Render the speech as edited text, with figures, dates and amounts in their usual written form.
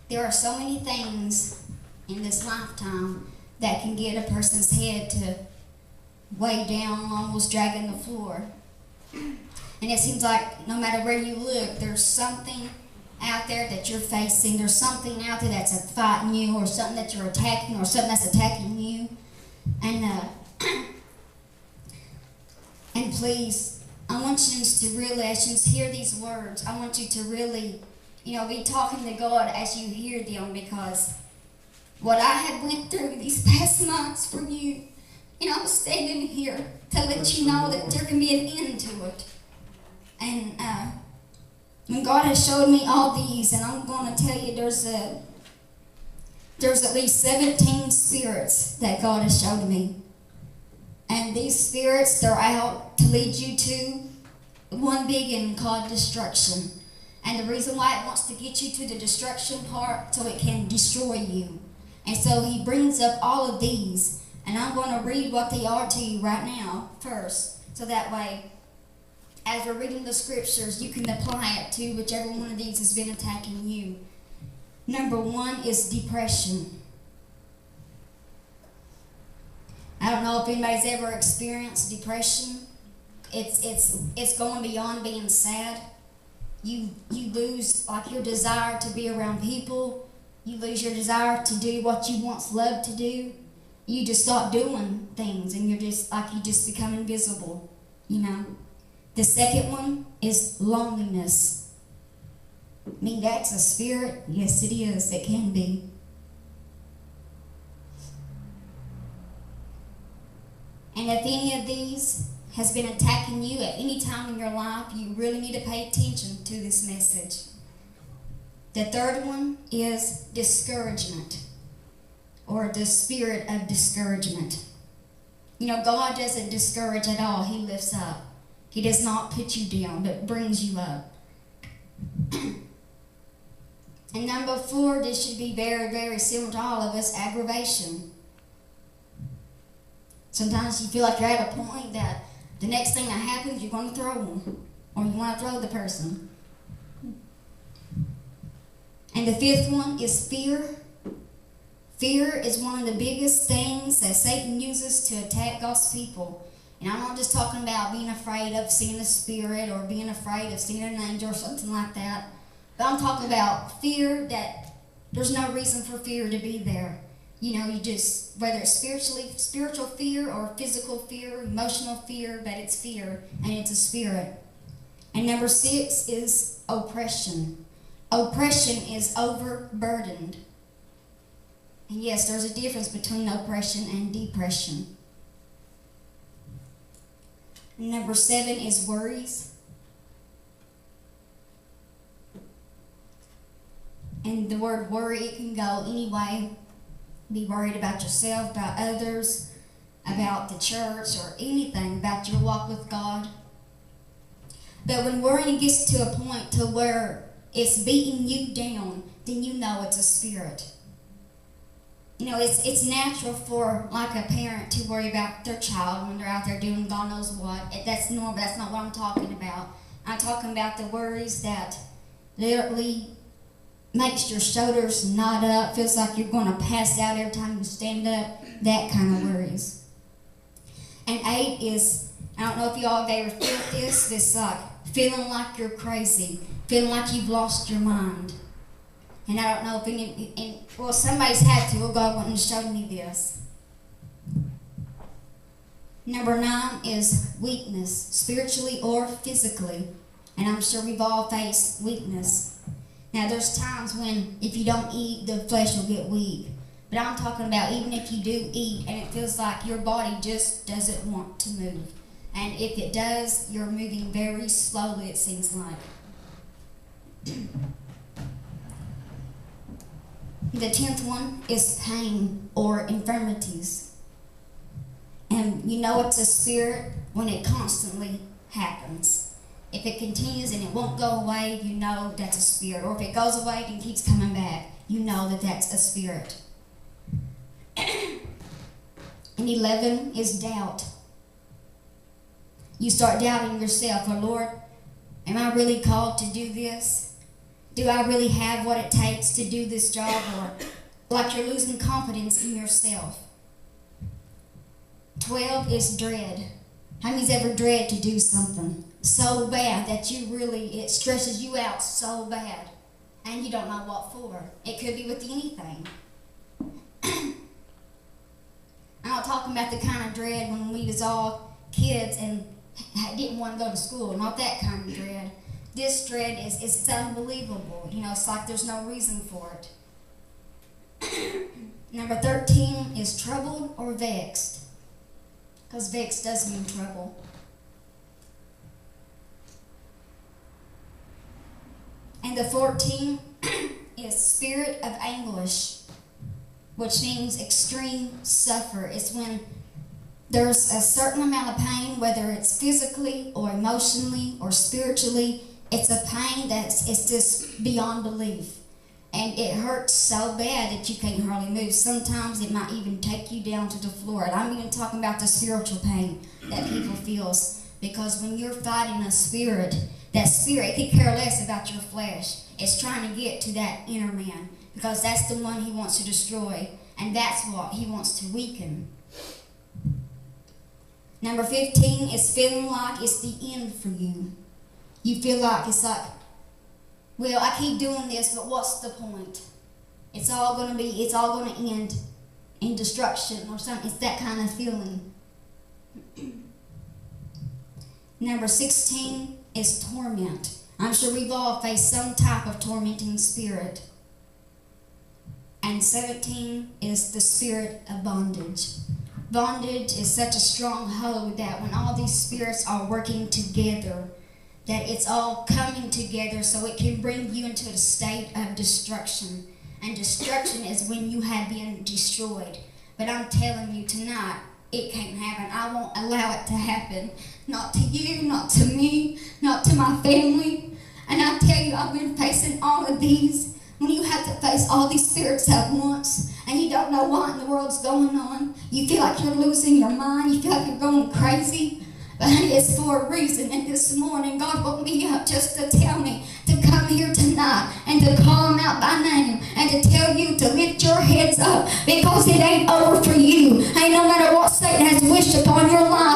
There are so many things in this lifetime that can get a person's head to way down, almost dragging the floor. And it seems like no matter where you look, there's something out there that you're facing. There's something out there that's fighting you, or something that you're attacking, or something that's attacking you. And and please, I want you to really, as you hear these words, I want you to really, be talking to God as you hear them, because what I have went through these past months for you, I'm standing here to let you know that there can be an end to it. And when God has showed me all these, and I'm going to tell you, there's at least 17 spirits that God has showed me. And these spirits, they're out to lead you to one big end called destruction. And the reason why it wants to get you to the destruction part, so it can destroy you. And so he brings up all of these. And I'm going to read what they are to you right now first. So that way, as we're reading the scriptures, you can apply it to whichever one of these has been attacking you. Number 1 is depression. I don't know if anybody's ever experienced depression. It's going beyond being sad. You lose your desire to be around people. You lose your desire to do what you once loved to do. You just stop doing things, and you just become invisible. The second one is loneliness. I mean, that's a spirit. Yes, it is. It can be. And if any of these has been attacking you at any time in your life, you really need to pay attention to this message. The third one is discouragement, or the spirit of discouragement. God doesn't discourage at all. He lifts up. He does not put you down, but brings you up. And number 4, this should be very, very similar to all of us, aggravation. Sometimes you feel like you're at a point that the next thing that happens, you're going to throw them, or you want to throw the person. And the 5th one is fear. Fear is one of the biggest things that Satan uses to attack God's people. And I'm not just talking about being afraid of seeing a spirit, or being afraid of seeing an angel or something like that. But I'm talking about fear that there's no reason for fear to be there. You just, whether it's spiritual fear or physical fear, emotional fear, but it's fear, and it's a spirit. And number 6 is oppression. Oppression is overburdened. And yes, there's a difference between oppression and depression. Number 7 is worries. And the word worry, it can go any way. Be worried about yourself, about others, about the church, or anything about your walk with God. But when worrying gets to a point to where it's beating you down, then you know it's a spirit. It's natural for a parent to worry about their child when they're out there doing God knows what. That's normal. That's not what I'm talking about. I'm talking about the worries that literally makes your shoulders knot up, feels like you're going to pass out every time you stand up, that kind of worries. And 8 is, I don't know if y'all have ever felt this feeling like you're crazy, feeling like you've lost your mind. And I don't know if somebody's had to, God wouldn't have showed me this. Number 9 is weakness, spiritually or physically. And I'm sure we've all faced weakness. Now, there's times when if you don't eat, the flesh will get weak. But I'm talking about even if you do eat and it feels like your body just doesn't want to move. And if it does, you're moving very slowly, it seems like. The 10th one is pain or infirmities. And you know it's a spirit when it constantly happens. If it continues and it won't go away, you know that's a spirit. Or if it goes away and keeps coming back, you know that that's a spirit. And 11 is doubt. You start doubting yourself. Well, Lord, am I really called to do this? Do I really have what it takes to do this job? Or like you're losing confidence in yourself. 12 is dread. How many's ever dread to do something so bad that it stresses you out so bad and you don't know what for? It could be with anything. I'm not talking about the kind of dread when we was all kids and didn't want to go to school. Not that kind of dread. This dread it's unbelievable. You know, it's like there's no reason for it. Number 13 is troubled or vexed. Because vexed does mean trouble. And the 14 is spirit of anguish, which means extreme suffer. It's when there's a certain amount of pain, whether it's physically or emotionally or spiritually. It's a pain it's just beyond belief. And it hurts so bad that you can't hardly move. Sometimes it might even take you down to the floor. And I'm even talking about the spiritual pain that people feel. Because when you're fighting a spirit, that spirit could care less about your flesh. It's trying to get to that inner man. Because that's the one he wants to destroy. And that's what he wants to weaken. Number 15 is feeling like it's the end for you. You feel like it's like, well, I keep doing this, but what's the point? It's all going to end in destruction or something. It's that kind of feeling. Number 16 is torment. I'm sure we've all faced some type of tormenting spirit. And 17 is the spirit of bondage. Bondage is such a strong hold that when all these spirits are working together, that it's all coming together so it can bring you into a state of destruction. And destruction is when you have been destroyed. But I'm telling you tonight, it can't happen. I won't allow it to happen. Not to you, not to me, not to my family. And I tell you, I've been facing all of these. When you have to face all these spirits at once, and you don't know what in the world's going on, you feel like you're losing your mind, you feel like you're going crazy. But honey, it's for a reason. And this morning, God woke me up just to tell me to come here tonight and to call them out by name and to tell you to lift your heads up because it ain't over for you. Hey, no matter what Satan has wished upon your life,